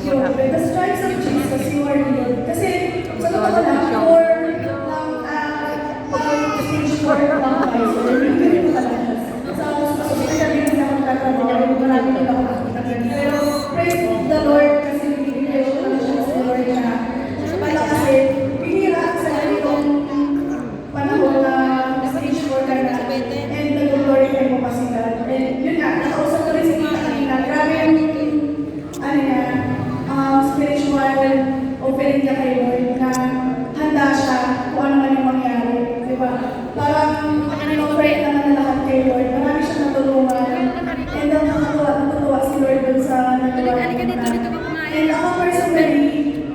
Yun, by the stripes of Jesus, you are healed. Kasi, sa totoo lang, for stage 4 lang tayo. So, hindi ko talaga. So, sinasabi ko na akong tatrabaho, marami din ako nakikita ganyan. Pero, praise the Lord, kasi binibigay ko lang siya sa Lord na, pala kasi, pinira sa ganitong panahon na stage 4 ka na, and nag-glorify mo pa sila. And yun nga, nakausap ko rin si Tita kanina, grabe yung, ano niya, spiritual offering niya kay Lord na handa siya kung ano man yung mangyari. Diba? Parang offer naman na lahat kay Lord. Marami siyang natulungan. And natutuwa si Lord dun sa nagawa niya. And ako personally,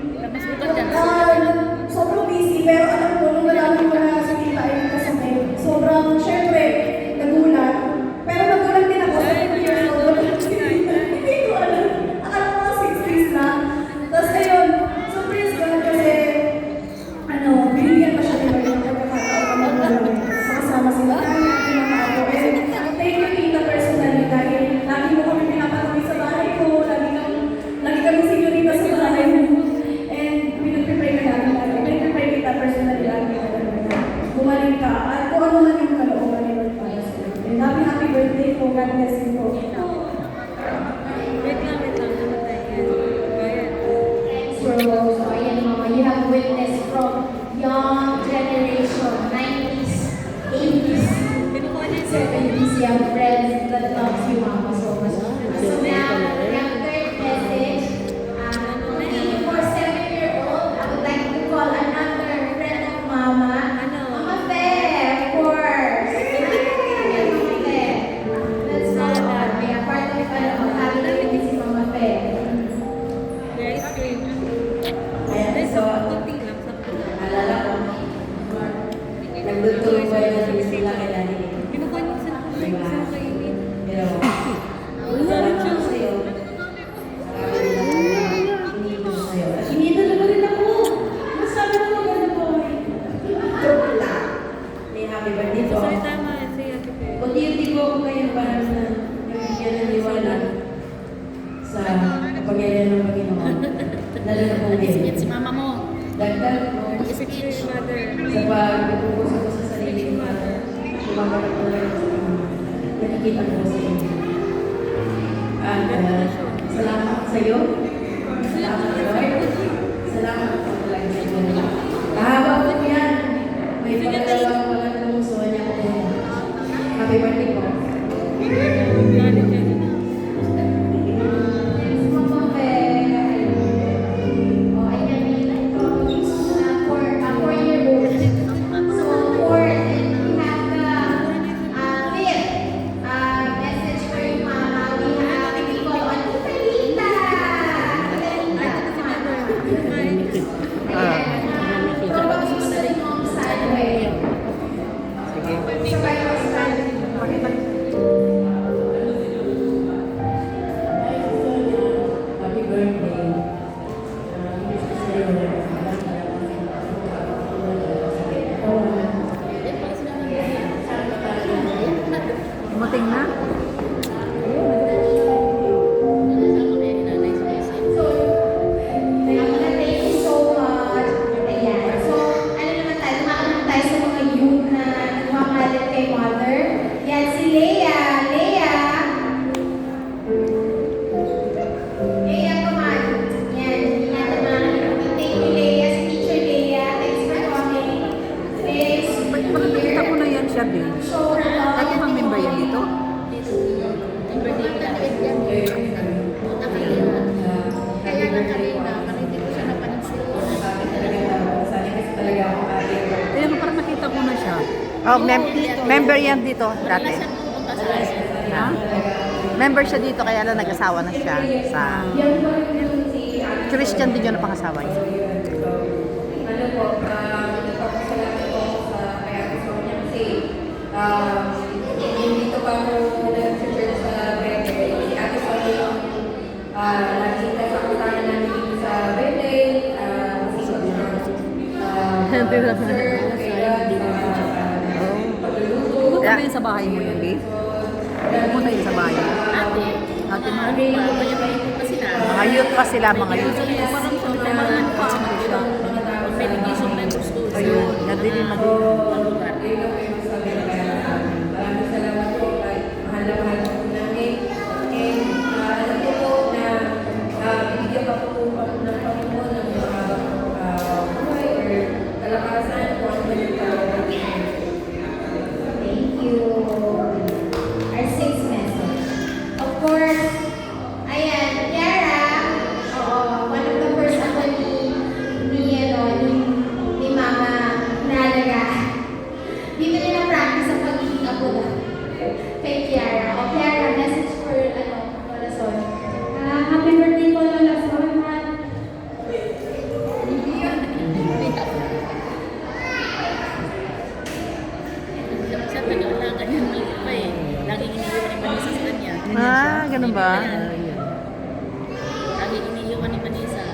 sobrang busy, pero alam ko, nung nalaman ko na si Tita ay nakasakit, sobrang, syempre, nagulat. Pero nagulat din ako sa 2 years old. Hindi ko alam. Akala ko 60s na. Tapos ayun, so praise God kasi, binigyan pa siya nila yung pagkakataon na makasama sila. And thank you, Tita, personally, dahil lagi mo kami pinapatuloy sa bahay ko, lagi kami senyorita sa bahay mo. And pinag-pray ka namin lagi. Pinag-pray kita personally lagi ka namin. Gumaling ka, at kung ano man yung kalooban ni Lord para sa iyo. And happy birthday po, God bless you po. Wait lang. So, ayan mga, you have witnessed from young generation, 90s, 80s, 70s, you have friends that loves you, Mama, so much. So now, your third message, for 7-year-old, I would like to call another friend of Mama, Mama Fe, of course. Mama Fe. That's all. May a part of family si Mama Fe. Very strange. Ayan, so, alala ko, nagtutulong ba yun sila kay Daddy? Pinukuha niyo sa Diba? kainin. Pero, salamat ako sa'yo. Marami na iniibig sa'yo. At iniidol naman rin ako. Masabi ko maganda po. Joke lang. May happy birthday po. Sorry, tama. Say happy birthday. Unti-unti po ako kayo para na nabigyan ng liwanag sa kapangyarihan ng Panginoon. Lalo na po ngayon. Si Mama mo. Dagdag po Speech your mother. sa pagpupuso ko sa sarili ko at lumaganap ko rin sa Panginoon. Nakikita ko sa inyo. At salamat sa iyo. Salamat Lord. Salamat po talaga sa inyo. Kahaba po yan. May pagkakalawa ko lang ng gusto niya ko. Happy birthday po. Mama Fe. Oh, ayan, may promise na 4-year-old. So, 4, and we have the fifth message for you, Mama. We call on Italita. Promise to the mom's side way. So, by your side, Happy birthday. Dumating na? Thank you so much. Ayan. So, ano naman tayo? Tumakan naman tayo sa mga youth na nagmamahalit kay Mother. Yan, si Leia. Leia, come on. Yan, hindi natin makakalimutan. Thank you, Leia. Si Teacher Leia. Thanks for coming. Thanks. Parang nakita ko na yan siya, babe. Show love. Lagi bang member yan dito? Kaya nga kanina, hindi ko siya napansin. Kaya parang nakita ko na siya. Oh, member yan dito dati. Ha? Member siya dito kaya lang nag-asawa na siya sa Christian din yun ang pangasawa niya. Ano po, nagpapasalamat po sa kaya gusto niya kasi dito pa ako nag-church sa birthday. Si Ate Sony yung nakita sa kasama namin dito sa birthday. Sir, Pumunta ba yun sa bahay mo yan, babe? Pumunta yun sa bahay mo? Ate. Ate mo? Bago pa niya pa sila. Mga youth pa sila, mga youth. Parang sa tamaan pa. Medication member schools. Ayun, nadilim, madilim. Maraming salamat po at mahal na mahal po namin. And alam ko po na bibigyan pa po ng Panginoon ng mga buhay or kalakasan kung ano man yung kalakasan. Thank you. Our sixth message. Of course, ayan, Kiara, one of the first ako ni Mama Nalaga. Dito din ang practice ang pagiging ako na kay Kiara. O Kiara, message for Lola Son. Happy birthday po, Lola Son. Sa pag-aalaga niya, maliit pa eh. Laging iniiwan ni Vanessa sa kanya. Ah, ganun ba? Laging iniiwan ni Vanessa.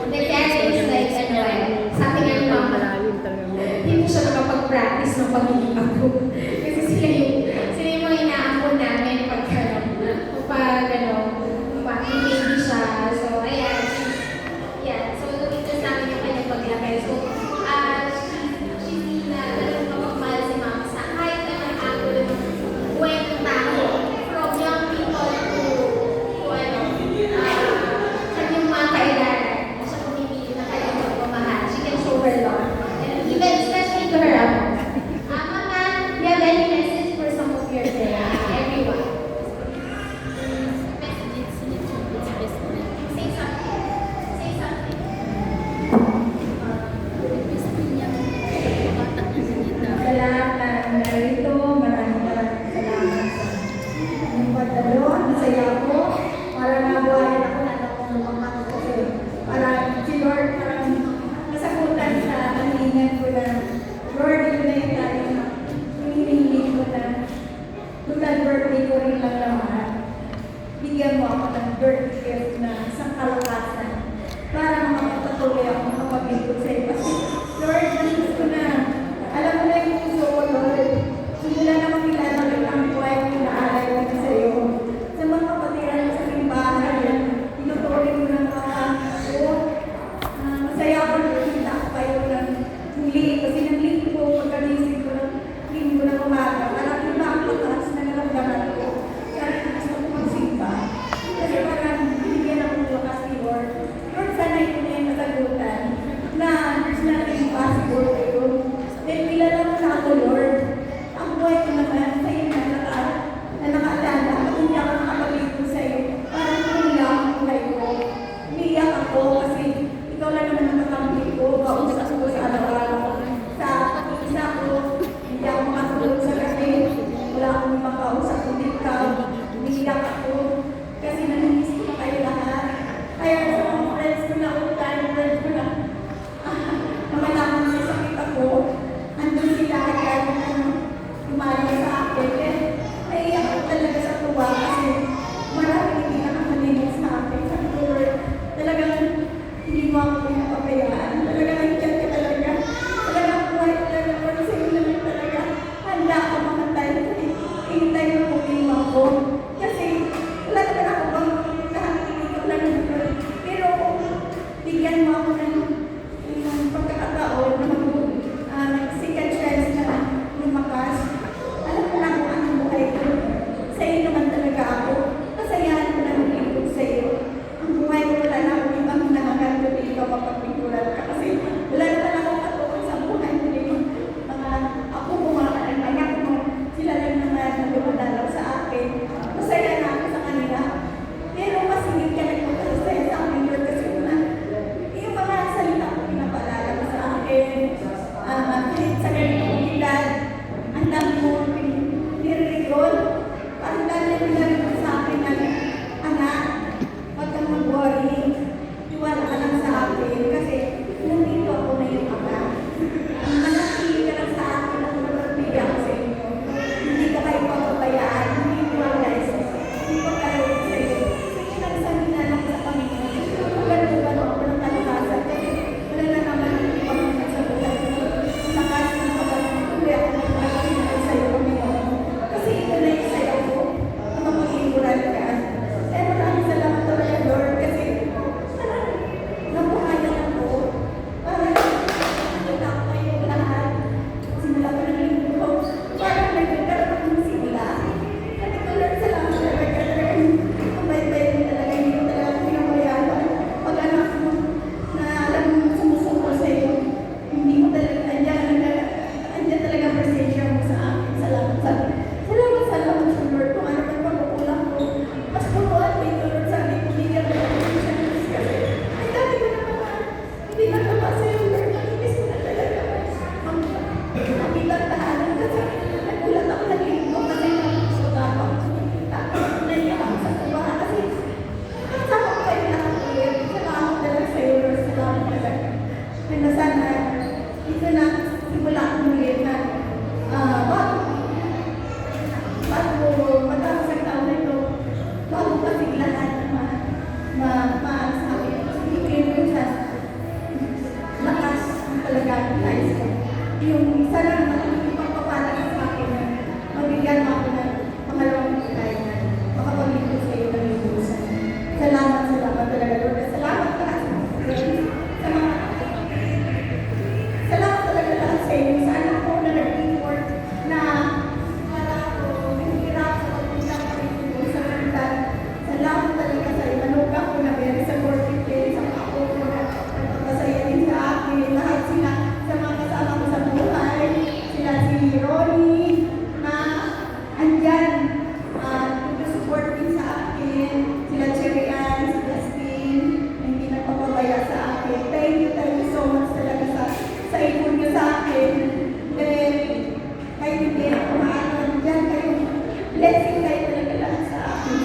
The Kiara is like, sabi nga ni Mama, hindi mo siya nakapag-practice ng pagiging ako. Kasi sila yung mga inaako namin pag baby siya. So, ayan. Yeah. So, lumikos namin yung kanyang paglaki. So, she's seen na talagang kapagmahal si Mama sa kahit na ako buweng tao. From young people to kanyang mga kailangan. Siya pumipili na kanyang pagmamahal. She can show her love. And even especially to her Mama, do you have any message for some of your friends? Everyone. Say something. Say something. Sa lahat na narito, maraming salamat sa inyong pagdalo. Masaya ako. Para nabuhayan ako na ako ng mga kasi para si Lord parang nasakutan sa kalingan ko na Lord, yun na yung tayo hinihingi ko na total birthday ko rin lang naman. Bigyan mo ako ng birthday gift na isang kalakasan para makapatuloy ako makapag-ikot sa iyo. Kasi Lord, nandito ko na. Alam mo na yung puso ko, Lord. Simula na makilala ko ang buhay ko na alay ko sa iyo. Sa mga kapatiran sa aking bahay, tinutuloy ko ng mga ako. Masaya ako na nakita ko kayo ng muli. Kasi nag-link ko, pagkanisip ko ng link ko ng umaga. Parang iba ang pataas na naramdaman ko. Kaya gusto ko magsimba. Kasi parang binigyan ako ng lakas ni Lord. Lord, sana ito na yung nasagutan na there's nothing Ate Ronnie, na andyan, support din sa akin, sila Cherry Ann, si Justin, na hindi nagpapabaya sa akin. Thank you so much talaga sa ipon niyo sa akin. And kahit hindi ako maano, andyan kayo, blessing kayo talaga lahat sa akin.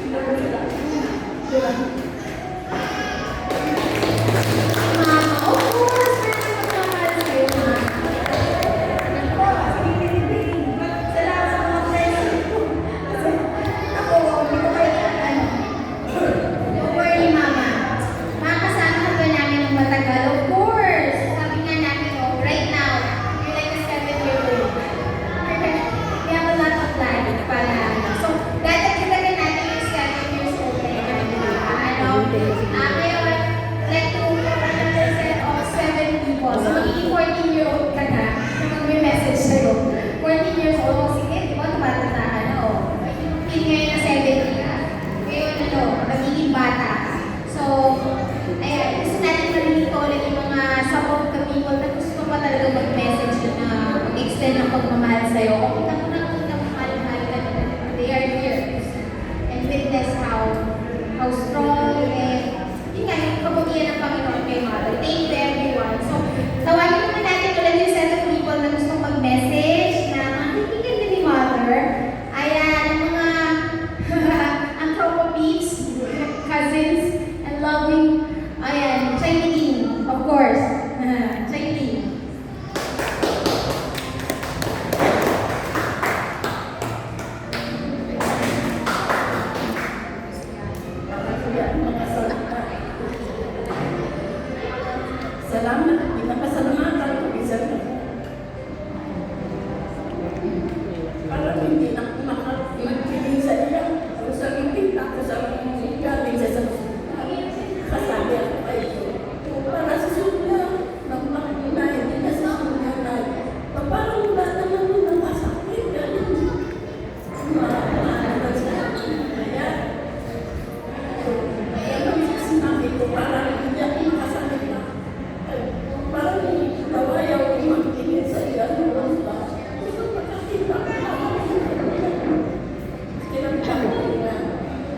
Salamat. Diba? Mama, of course, meron magmamahal sa'yo, ma. Salamat sa mga friends ko. Kasi ako, hindi ko kailangan. Don't worry, Mama. Makakasama ka ba namin ng matagal? Of course! Sabi nga namin, oh, right now, you're like a 7-year-old. We have a lot of time para ano. So, dadagdagan natin yung 7 years old na yun. Ngayon, like to represent of 7 people. So, magiging 14-year-old ka na. So, mag-message sa'yo. 14 years old, sige, di ba, bata na, ano, hindi ngayon na 70 ka. Ngayon, ano, magiging bata ka. So, ayan, gusto natin marinig ko ulit yung mga some of the people na gusto pa talaga mag-message na mag-extend ng pagmamahal sa'yo. O kita mo na mahal-mahal ka na. They are here. And witness how strong and yun nga, yung kabutihan ng Panginoon kay Mother. Thank you everyone. So, tawagin naman natin ulit yung set of people na gustong mag-message na makikinig din ni Mother. Ayan, ang mga anthropopeats, cousins, and loving, ayan, Chinese, of course. Chinese. Salamat, pinapasalamatan ko isa na. Parang hindi na makapili sa iya. Kung sa ipinta ko sa galing sa kasabi ako ay para sa sula, nagpakina, hindi na sa sula na parang wala naman yung nakasakit. Ganun. Kaya nung sinabi ko, parang hindi ako makasakit na. Parang nawayaw ko magtingin sa iya. Gusto makakita ko. Kinamita ko na.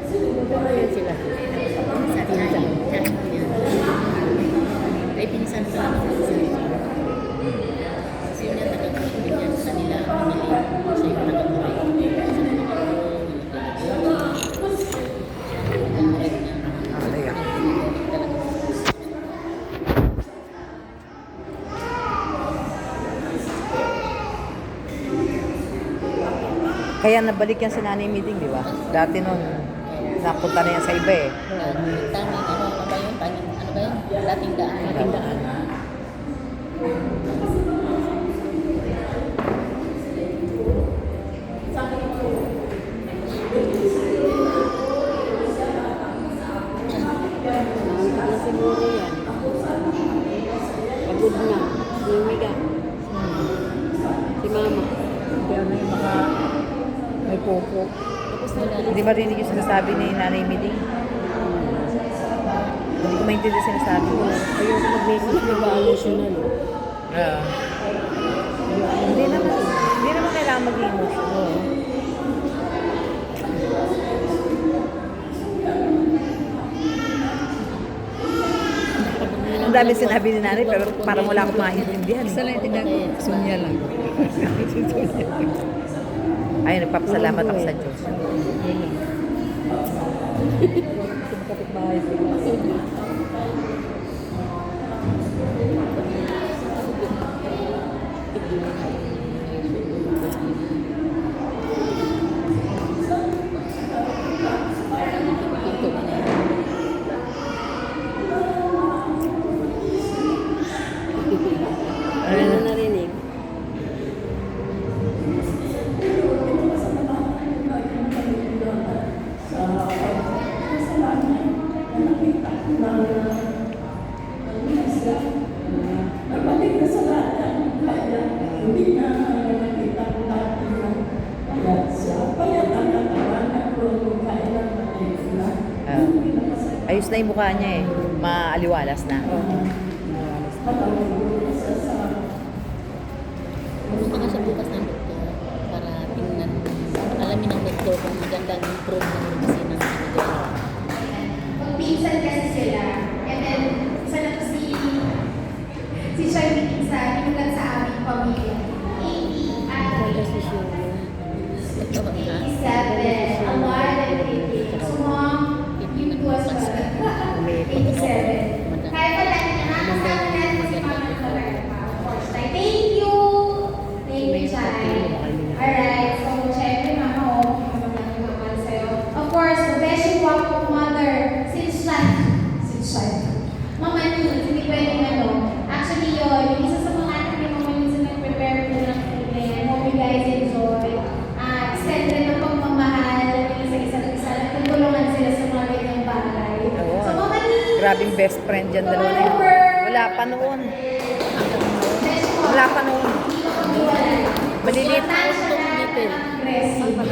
Sinunod ko Ayan sila. Ay, pinsan pa lang ako sa kasi yun yung tagapagpapin niya sa kanila. Siya yung tagapagpapin. Kaya nabalik yan sa nanay meeting, di ba? Dati nun, napunta na yan sa iba eh. Tanging ano ba yun? Ano ba yun? Lating daan. Lating daan. siguro yan. Pagod na. Lumiga. Si mama. Kaya na yung baka may popo. Tapos nila. Hindi ba rinig yung sinasabi ni nanay meeting? Hindi ko maintindihan sinasabi ko. Ayoko mag-message na ba emotional? Hindi naman kailangan maging emotional. Ang dami sinabi ni nanay, pero parang wala akong maintindihan. Isa lang tindahan ko. Sunya lang. Ay, nagpapasalamat ako sa Diyos. Kapit-bahay sila. Ano na narinig? Ayos na yung mukha niya eh. Maaliwalas na. Gusto nga siya bukas ng doktor para tingnan, alamin ng doktor kung magandang improve ng kasi ng sinigay. Magpinsan kasi sila. And then, isa na to si Shirley Pinsan, pinulat sa aming pamilya. 80 at Wala si Shiro. 87. A lot and 88. So, mom, you was 87. Kaya pala, nakasama natin si Mama Loretta. Of course. Thank you! Thank you, Chay. Alright, so, syempre, Mama, magandang mahal sa'yo. Of course, the best you want of mother, since Mama Nils, hindi pwedeng ano. Actually, yung isa sa mga anak ni Mama Nils na nag-prepare ko ng food. Hope you guys enjoy. Extend rin ang pagmamahal nila sa isa't isa. Nagtutulungan sila sa mga ganyang bagay. Oo. So, Mama Nils, Grabing best friend dyan dalawa na yun. Wala pa noon. Wala pa noon. Maliliit.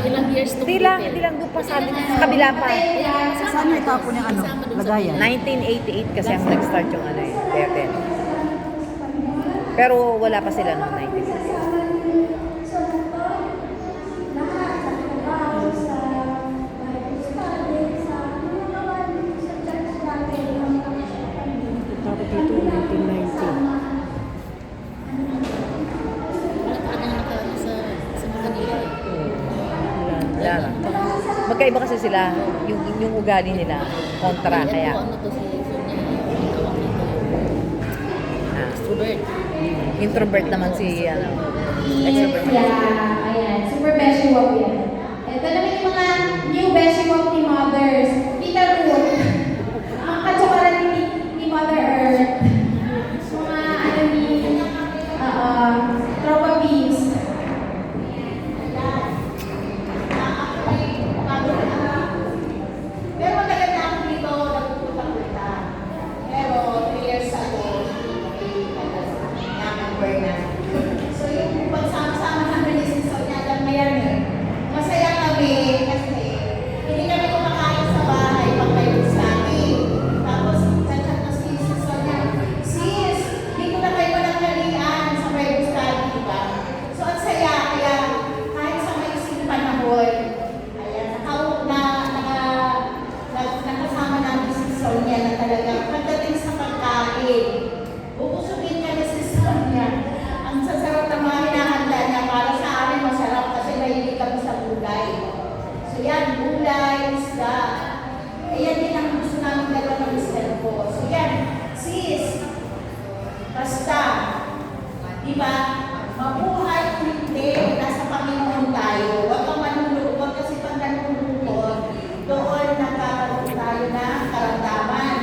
Ilang years to Hindi lang doon pa sa kabila pa. Saan yung tapo niya ano? Lagayan? 1988 kasi ang nag-start yung ano eh, Bebel. Pero wala pa sila noong 1988. Tapos dito, 1990. Wala pa nang nakaano sa mga kanila eh. Wala lang. Magkaiba kasi sila, yung ugali nila, kontra kaya. Ano to si Sonia, yung tawag nito yung extrovert. Introvert naman si ano, extrovert. Yeah, ayan. Super beshi walk yan. Ito naman yung mga new beshi walk ni Mothers. Tita Ruth. Ang katsukaran ni Mother Earth. Mga ano ni Tropa Beast. Pero matagal na ako dito, nagpupunta-punta. Pero 3 years ago, number na. So yung pagsama-sama namin ni Sister Sonia, na yan eh. Masaya kami kasi hindi kami kumakain sa bahay pag may gustami. Tapos, chat-chat na si Sister Sonia, sis, dito na kayo mananghalian sa may gustami, diba? So ang saya, kaya kahit sa may isang panahon, ayan, nakasama namin si Sonia na talaga pagdating sa pagkain. Bubusugin ka na si Sonia. Ang sasarap na mga hinahanda niya para sa amin masarap kasi mahilig kami sa gulay. So yan, gulay, isda. Ayan din ang gusto namin dalawa ng mister ko. So yan, sis, basta, di ba, mabuhay o hindi, nasa Panginoon tayo. Huwag kang manunod, huwag kasi pag nanunod, doon nagkakaroon tayo ng karamdaman.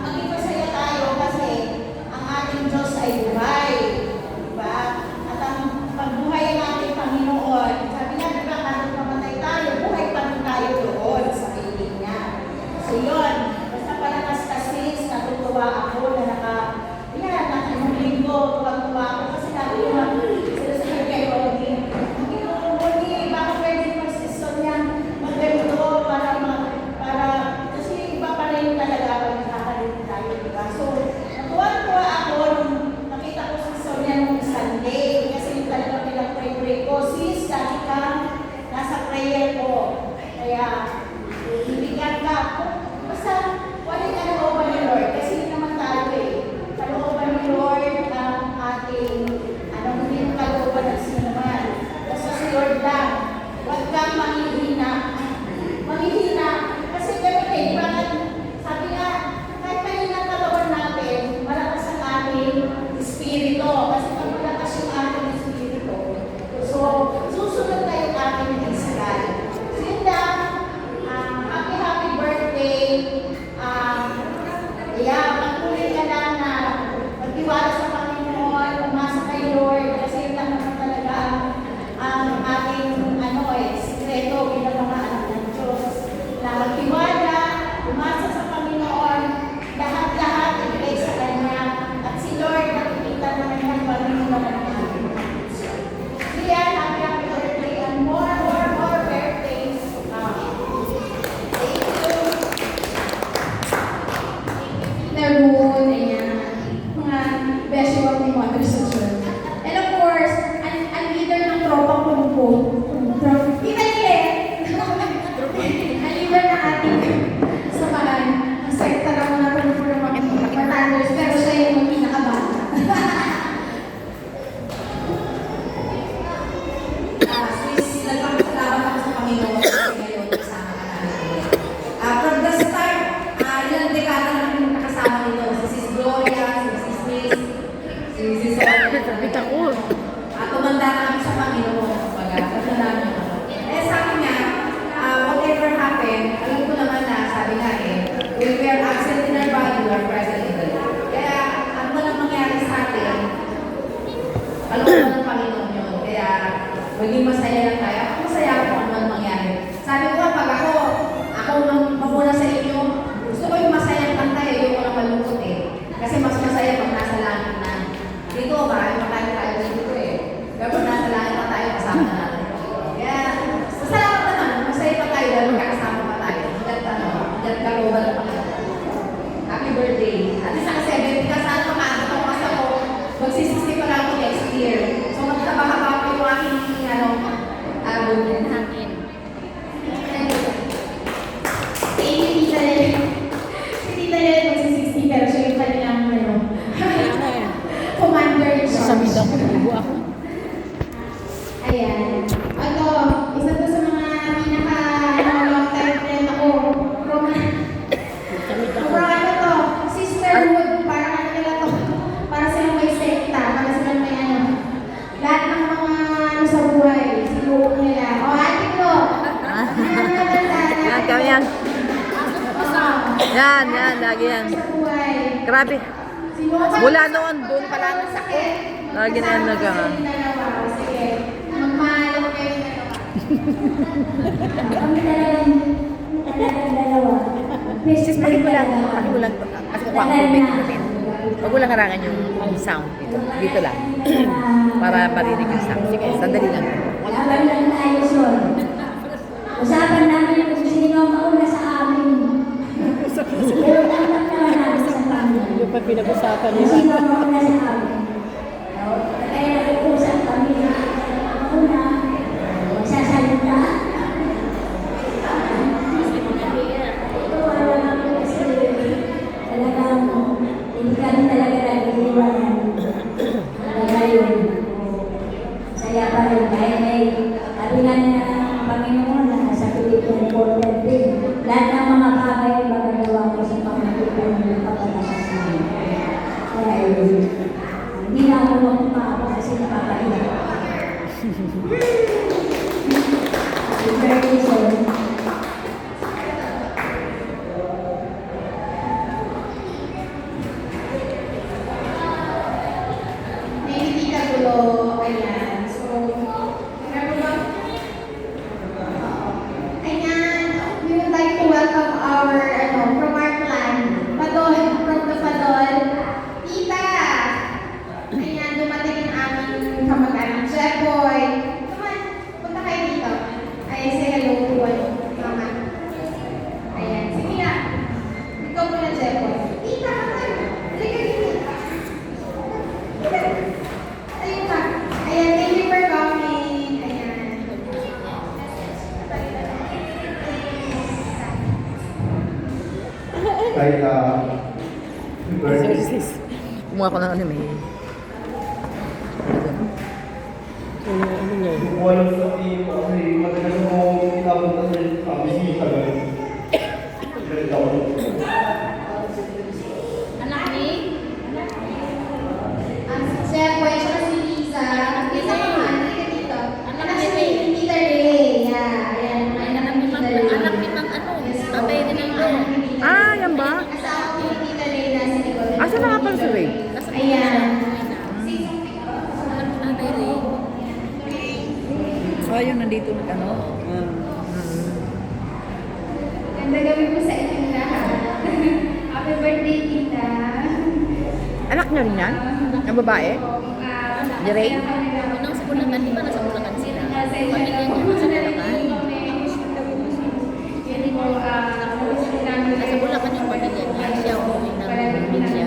Maging masaya tayo kasi ang ating Diyos ay buhay. Diba? At ang pagbuhay ng ating Panginoon, sabi nga, diba, kahit mamatay tayo, buhay pa rin tayo doon sa piling niya. So yun, basta palakas kasi, natutuwa ako na nung linggo, tuwag-tuwa ako kasi sabi nga, sila sa kay Rodney, Rodney, baka pwede mag-sisyon niya, mag-ganito para, kasi iba pa rin talaga pag nakakalit tayo, diba? So, tuwag-tuwa ako nung nakita ko si Sonia nung Sunday, kasi yung talagang pinag-pray ko, sis, dati ka, nasa prayer ko, kaya, ibigyan ka, basta, wala ka na over ni Lord, kasi hindi naman tayo eh, kalooban ni Lord ang ating, hindi yung kalooban ng sinuman, basta si Lord lang, huwag kang manghihina, kasi ganun eh, bakit, sabi nga, kahit kanina ang katawan natin, malakas ang ating espiritu, kasi pag malakas yung ating espiritu, so, susunod tayo ating Israel. So yun lang, From Ibalit! Aliwan na ating samahan. Masaya talaga natin po ng mga matanders, pero siya yung pinakabata. Sis, nagpapasalamat ako sa Panginoon kasi ngayon kasama ka namin ulit. From the start, ilang dekada na kami nakasama nito. Si Sis Gloria, si Sis Miss, si Sis Kita ko. tumanda na kami sa Panginoon. Pagkatanda na ako. Eh sa akin nga, whatever happened, alam ko naman na, sabi nga when we are absent in our body, we are present in the Lord. Kaya, ano man ang mangyari sa atin, alam ko ng Panginoon yun. Kaya, maging masaya lang tayo. Ako masaya ako kung ano man mangyari. Sabi ko pag ako nang mabuna sa inyo, gusto ko yung masaya lang tayo, yung walang malungkot Kasi mas masaya pag nasa langit na. Dito, marami pa tayo dito Pero pag nasa langit pa tayo, kasama na natin. Kaya, salamat naman. Masaya pa tayo dahil magkakasama pa tayo. Hanggang kalooban na Panginoon. Happy birthday. At isa ka 70 ka, saan pamaano ko kasi ako, magsisisi pa lang ako next year. So, magtabahaba pa yung aking, album din. Hangin. Thank you, Tita Lel. Si Tita Lel, magsi-60 pero siya yung kanilang, commander in charge. Sabi daw ko, bubo ako. Ayan. Ito, isa to sa mga long time friend ako. From ano to, sisterhood, parang ano nila to, para silang may sekta, para silang may lahat ng mga sa buhay, sinuong nila. O, ate ko! Yan, kami yan. Yan, lagi yan. Sa buhay. Grabe. Mula noon, doon pa lang. Sakit. Lagi na yan Kami dalawa. Sige. Magmahal kayo dalawa. Kami talagang dalawa. Sis, pakikulang to. Kasi kung ako tubig natin. Huwag mo lang harangan yung sound dito. Dito lang. Para marinig yung sound. Sige, sandali lang. Laban lang tayo, Sol. Usapan namin kung sino ang mauna sa amin. Pero tanggap naman namin sa Panginoon. Yung pag pinag-usapan Kung sino ang mauna sa amin. Kaya nag-uusap kami na mauna, magsasalita. Ito, alam namin kasi talagang hindi kami talaga nag-iwanan. Ngayon, saya pa rin dahil may kabilan na Panginoon na sa Philippine 4:13. Lahat ng mga bagay magagawa ko sa pamamagitan ng pagpapalasa sa amin. Kaya yun, hindi na ako magpapapa kasi napapaiyak. Happy birthday, Sol. Hindi ka gulo. Ayan. So, meron ba? Ayan. We would like to welcome our, from our clan, Padol, from the Padol. Tita! Ayan, dumating ang aming kamag-anak, Jeboy. Come on, punta kayo dito. Ayan, say hello to mama. Ayan, sige na. Ikaw muna, Jeboy. Tita, come on. Halika dito. Ayun pa. Ayan, thank you for coming. Ayan. Birthday. Kumuha ko ng ano may... Walang sabi kasi madalas mo pinapunta sa bisita ganun. Galit ako. Anak ni? Si Jeboy, siya si Liza. Liza ka man, halika dito. Anak Anak ni si Ray. Tita Ray. Yeah, ayan. Anak ni Mang, anak ni Mang ano? Tatay din ang ano? Ah, yan ba? Asawa ko yung Tita Ray na si Nicole. Asa na nga pala si Ray? Nasa Ayan. alam mo Tatay Ray. Oh, yun, nandito ano? Ganda gawin mo sa inyong lahat. Happy birthday, Tita. Anak niya rin yan? Ang babae? Si Ray? Unang sa Bulacan, di ba nasa Bulacan sila? Pamilya niya nasa Bulacan. Nasa Bulacan yung pamilya niya. Siya umuwi ng probinsya.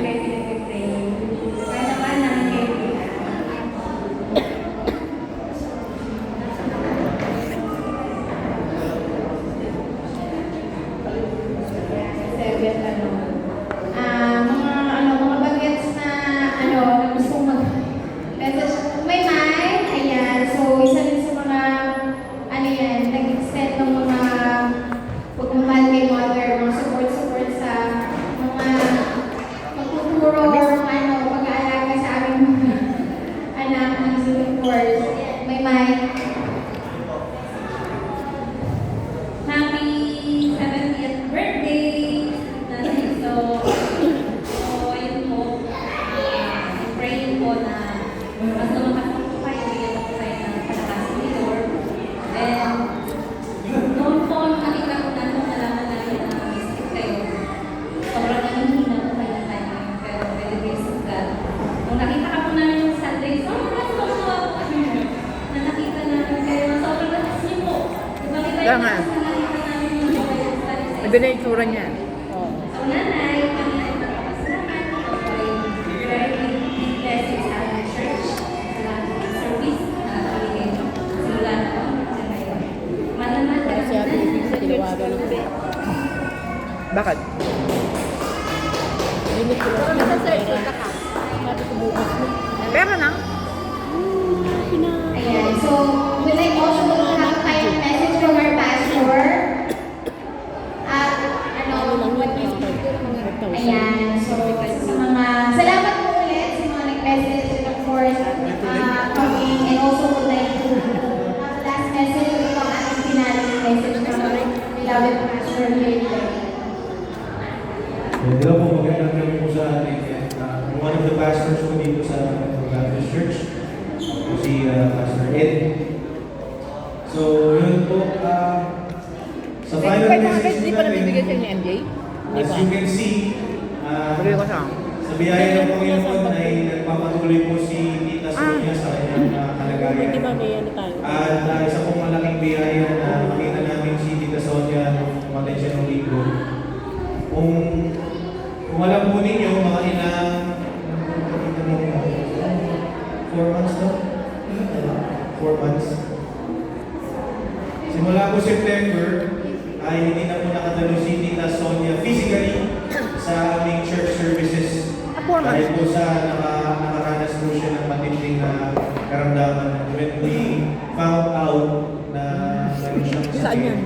Kaya nga. Iba na yung tsura niya. So, nanay, kami ay magpapasalamat. Ito ay very big blessing sa aming church. Salamat sa service na ibigay mo. Simula na po hanggang ngayon. Malaman ka Kasi ako yung tinawagan ng Bakit? limit ko lang. Sabi ko bukas mo. Pera na. Ayan. So, we'd like also to have a kind message from our pastor. At, ayan. So, sa mga, salamat po ulit sa mga nag-message and of course, coming and also would like to have last message ito ang ating pinaling message from our beloved pastor here today. Hello po, magandang gabi po sa atin. One of the pastors po dito sa Baptist Church, si Pastor Ed. So, yun po, sa final message Hindi po pa nabibigyan natin, siya ni MJ? as you can see, Bigay ko siya. sa biyaya ng Panginoon ay nagpapatuloy po si Tita Sonia sa kanyang kalagayan. Di ba may ano tayo? At isa pong malaking biyaya na makita namin si Tita Sonia umatay siya ng linggo. Kung alam po ninyo, mga ilang 4 months na? 4 months. Simula po September, ay hindi na po nakadalo si Tita Sonia physically sa aming church services. Dahil po sa nakaranas po siya ng matinding na karamdaman. When we found out na meron siyang Saan yan?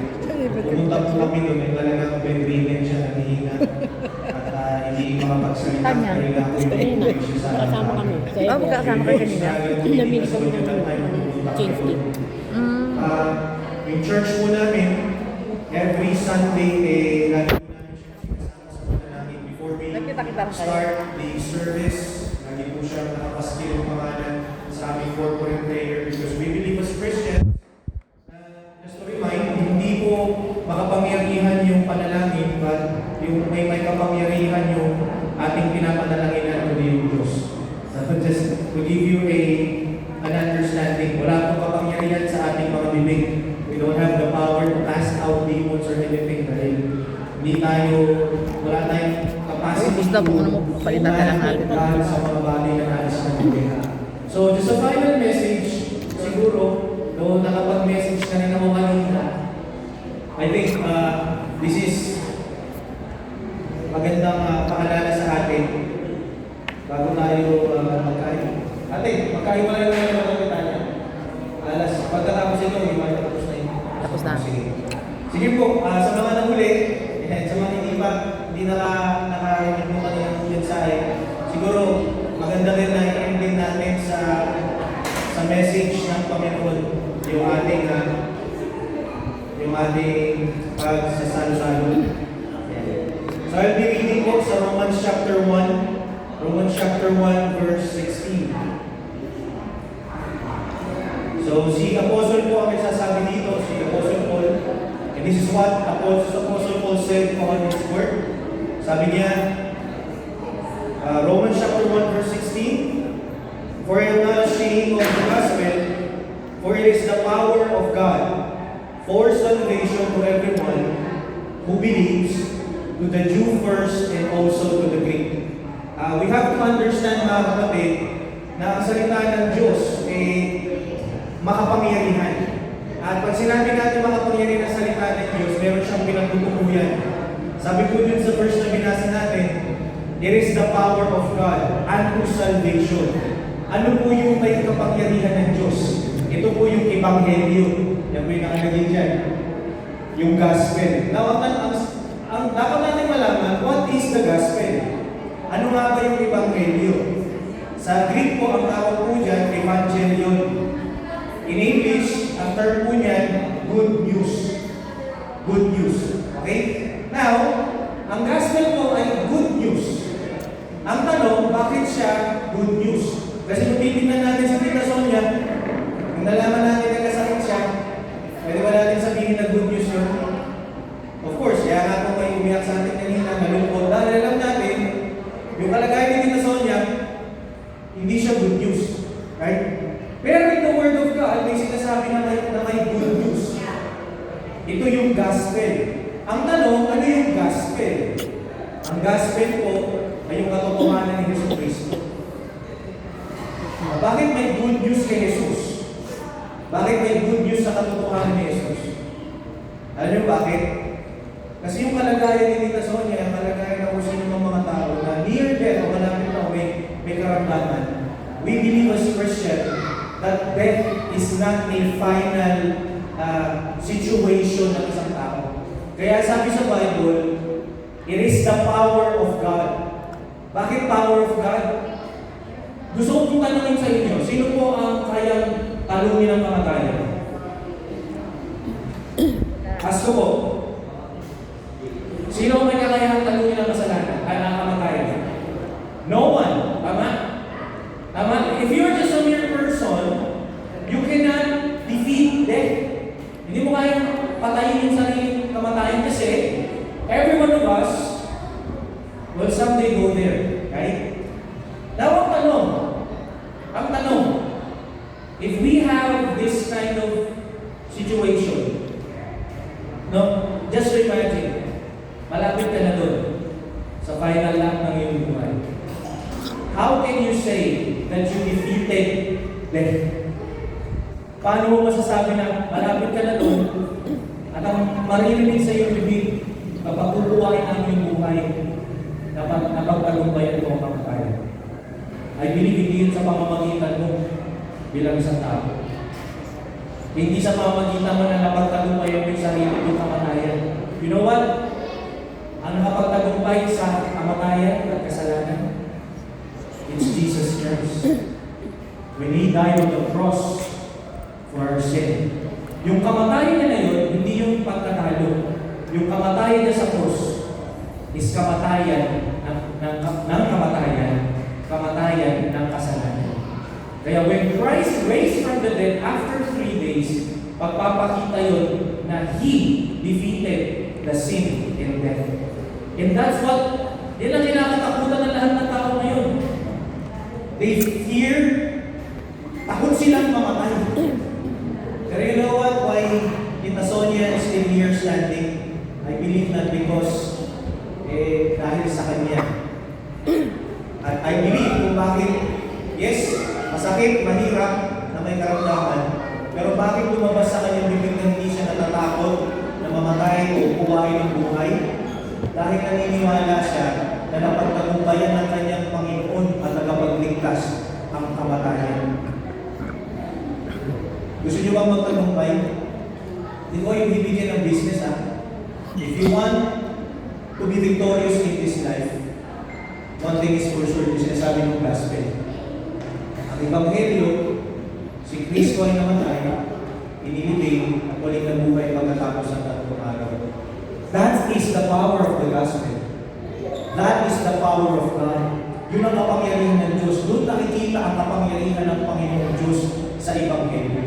pumunta po kami doon, ay talagang bedridden siya, nanihina. At hindi makapagsalita. Saan yan? Kaya po yung Kanina, siya sa kasama kami. Oh, magkakasama kayo kanina. Namili kami ng change team. Yung church po namin, every Sunday, lagi po namin siya sinasama sa mga namin before we Nagkita-kita rin kayo. start the service. Lagi po siya nakapaskil yung pangalan sa aming corporate prayer because we believe as Christians, just to remind, hindi po makapangyarihan yung panalangin, but yung may kapangyarihan yung ating pinapanalangin kundi yung Diyos. So just to give you an understanding, wala pong kapangyarihan sa ating mga bibig. We don't have the power to cast out demons or anything dahil wala tayong capacity Gusto mo ano mo, palitan na lang natin. dahil sa mga bagay na nais na bibig. So just a final message, siguro, noong nakapag-message ka rin ako kanina, I think this is magandang paalala sa atin bago tayo magkain. Ate, magkain mo na yung mga nakakita niya. Alas, pagkatapos ito, may mga tapos na yun. Tapos na. Sige po, sa mga nahuli, sa mga hindi nakarinig mo kanina yung mensahe, siguro maganda rin na i-end din natin sa message ng Panginoon yung ating pagsasalo-salo. So I'll be reading po sa Romans chapter 1 verse 16. So si Apostle po ang nagsasabi dito, si Apostle Paul, and this is what Apostle Paul said on his word. Sabi niya, Romans chapter 1 verse 16, for I am not ashamed of the gospel, for it is the power of God for salvation to everyone who believes, to the Jew first and also to the Greek. We have to understand, mga kapatid, na ang salita ng Diyos ay makapangyarihan. At pag sinabi natin makapangyarihan ang salita ng Diyos, meron siyang pinagtutukuyan. Sabi po dun sa verse na binasa natin, there is the power of God unto salvation. Ano po yung may kapangyarihan ng Diyos? Ito po yung ebanghelyo. Yan po yung nakalagay dyan. Yung gospel. Now, ang dapat natin malaman, what is the gospel? Ano nga ba yung ebanghelyo? Sa Greek po, ang tawag po dyan, evangelion. In English, ang term po niyan, good news. Good news. Okay? Now, ang gospel po ay good news. Ang tanong, bakit siya good news? Kasi kung titignan natin sa Tita Sonia, kung nalaman natin na kasakit siya, pwede ba natin sabihin na good news yun? Of course, kaya nga po kayo umiyak sa atin kanina, malungkot. Dahil alam natin, yung kalagayan ni Tita Sonia, hindi siya good news. Right? Pero in the Word of God, may sinasabi na may good news. Ito katotohanan ni Jesus. Alam niyo bakit? Kasi yung kalagayan ni Tita Sonia, yung kalagayan ng sino ng mga tao na near death o malapit na may karamdaman, we believe as Christian that death is not a final situation ng isang tao. Kaya sabi sa Bible, it is the power of God. Bakit power of God? Gusto ko pong tanongin sa inyo, sino po ang kayang talunin ng kamatayan? Ask ko po. Sino ang may kakayahang talunin ng kasalanan? Ang kamatayan? No one. Tama? Tama? If you're just a mere person, you cannot defeat death. Hindi mo kayang patayin yung sariling kamatayan kasi every one of us will someday go there. Right? Now, ang tanong, if we have this kind of situation, no, just imagine, malapit ka na doon sa final lap ng iyong buhay. How can you say that you defeated death? Paano mo masasabi na malapit ka na doon at ang maririnig sa iyong bibig kapag kukuhain ang iyong buhay na pagtagumpayan mo ang kamatayan? I believe hindi yun sa pamamagitan mo bilang isang tao. Hindi sa pamamagitan mo na napagtagumpayan mo yung sarili ng kamatayan. You know what? Ang nakapagtagumpay sa kamatayan at kasalanan? It's Jesus Christ. When He died on the cross for our sin. Yung kamatayan niya na yun, hindi yung pagkatalo. Yung kamatayan niya sa cross is kamatayan ng kamatayan ng kasalanan. Kaya when Christ raised from the dead after 3 days, pagpapakita yun na He defeated the sin and death. And that's what, yun ang kinakatakutan ng lahat ng tao ngayon. They fear, takot silang mamatay. Pero you know what? Why Tita Sonia is still here standing? I believe not because dahil sa kanya. At I believe kung bakit, yes, masakit, mahirap na may karamdaman, pero bakit lumabas sa kanyang bibig na hindi siya natatakot na mamatay o buhay ng buhay? Dahil naniniwala siya na napagtagumpayan ng kanyang Panginoon at tagapagligtas ang kamatayan. Gusto niyo bang magtagumpay? Hindi ko yung bibigyan ng business ha. If you want to be victorious in this life, one thing is for sure, yung sinasabi ng gospel. Ang Ebanghelyo, si Kristo ay namatay, inilibing at waling nabuhay pagkatapos ng 3 araw. That is the power of the gospel. That is the power of God. Yun ang kapangyarihan ng Diyos. Doon nakikita ang kapangyarihan ng Panginoong Diyos sa Ebanghelyo.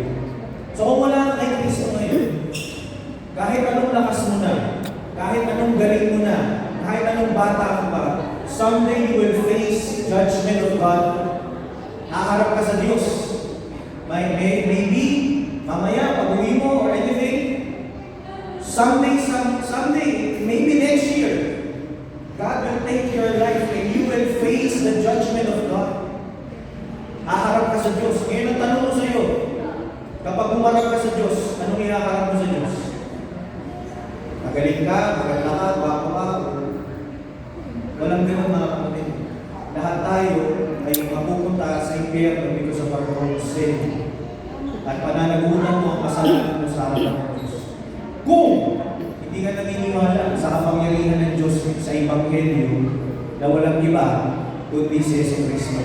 So kung wala ka kay Kristo ngayon, kahit anong lakas mo na, kahit anong galing mo na, kahit anong bata ka pa, someday you will face judgment of God. Haharap ka sa Diyos. Maybe, mamaya, pag-uwi mo or anything, someday, maybe next year, God will take your life and you will face the judgment of God. Haharap ka sa Diyos. Ngayon ang tanong ko sa iyo, kapag umarap ka sa Diyos, anong ihaharap mo sa Diyos? Magaling ka, maganda ka, bako ka. Walang ganun mga kapatid. Lahat tayo ay mapupunta sa impyerno dito sa parang sin. At pananagunan mo ang kasalanan mo sa harapan ng Diyos. Kung hindi ka naniniwala sa kapangyarihan ng Diyos sa Ebanghelyo na walang iba, kundi si Yesu Cristo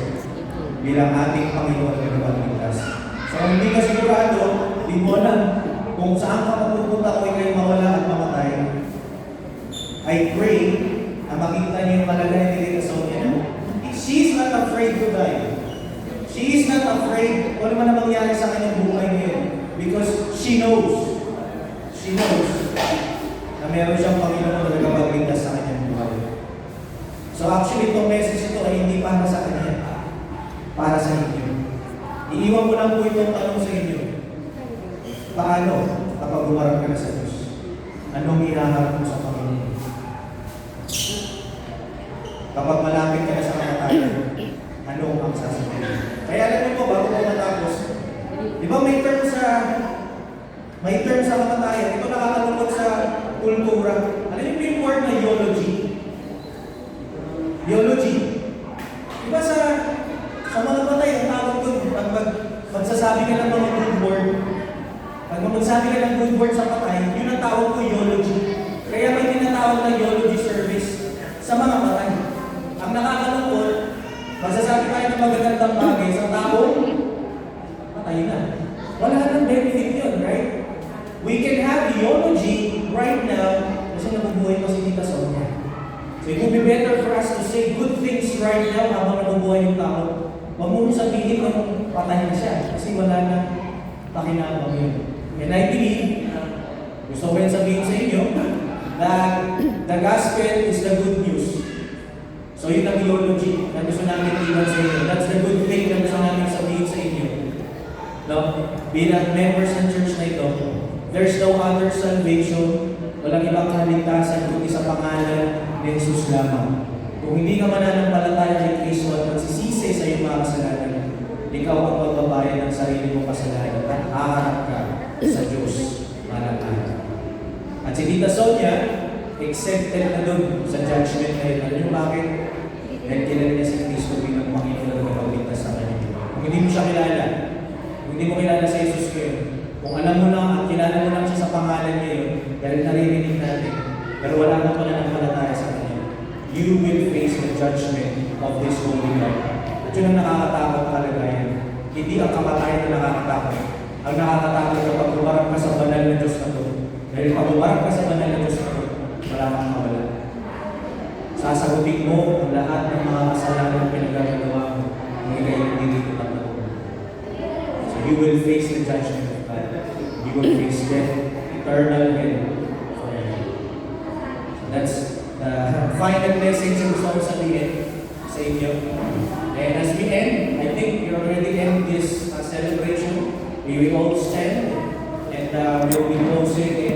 bilang ating Panginoon at Tagapagligtas. So kung hindi ka sigurado, hindi mo alam kung saan ka mapupunta kung ikay mawala at mamatay, I pray na makita niyo yung kalagayan ni Tita Sonia. She is not afraid to die. She is not afraid kung ano man ang mangyari sa kanyang buhay ngayon because she knows na meron siyang Panginoon na nagpapagligtas sa kanyang buhay. So actually, itong message ito ay hindi para sa kanya, para sa inyo. Iiwan ko lang po itong tanong sa inyo. Paano kapag umarap ka na sa Diyos? Anong ihaharap mo sa Panginoon? Kapag malapit ka na sa kamatayan, ano ang sasabihin? Kaya alam niyo po, bago ko matapos, di ba may term sa May term sa kamatayan. Ito nakakalungkot sa kultura. Ano yung word na eulogy? Eulogy. Diba sa mga patay, ang tawag doon, pag magsasabi ka ng mga good word, pag magsasabi ka ng good word sa patay, yun ang tawag ko eulogy. Kaya may tinatawag na eulogy service sa mga patay. Ang nakakalungkot, magsasabi tayo ng magagandang bagay sa tao, patay na. Wala nang benefit yun, right? We can have eulogy right now kasi nabubuhay pa si Tita Sonia. So it would be better for us to say good things right now habang nabubuhay yung tao. Huwag mo sabihin na patay na siya kasi wala na pakinabang yun. And I believe, gusto ko yan sabihin sa inyo, that the gospel is the good news. So yun ang eulogy na gusto namin iwan sa inyo. That's the good thing na gusto namin sabihin sa inyo. No? Bilang members ng church na ito, there's no other salvation, walang ibang kaligtasan kundi sa pangalan ni Jesus lamang. Kung hindi ka mananampalataya kay Kristo at magsisisi sa iyong mga kasalanan, ikaw ang magbabayad ng sarili mong kasalanan at haharap ka sa Diyos mananampalataya. At si Tita Sonia, accepted na doon sa judgment na yun. Alam niyo bakit? Dahil kilala niya si Kristo bilang Panginoon na magpapagligtas sa kanya. Kung hindi mo siya kilala, kung hindi mo kilala si Jesus kayo, kung alam mo lang at kilala mo lang siya sa pangalan niya yun, dahil naririnig natin, pero wala ka pala ng palataya sa kanya, you will face the judgment of this holy God. At yun ang nakakatakot na kalagayan. Hindi ang kamatayan na nakakatakot. Ang nakakatakot na pag umarap ka sa banal na Diyos na to. Dahil pag umarap ka sa banal na Diyos na to, wala kang mawala. Sasagutin mo ang lahat ng mga kasalanan pinagagawa mo kung ikay hindi dito pagtago. So you will face the judgment of God. You will face death, eternal hell forever. So that's the final message na gusto ko sabihin sa inyo. And as we end, I think we already end this celebration. We will all stand and we'll be closing in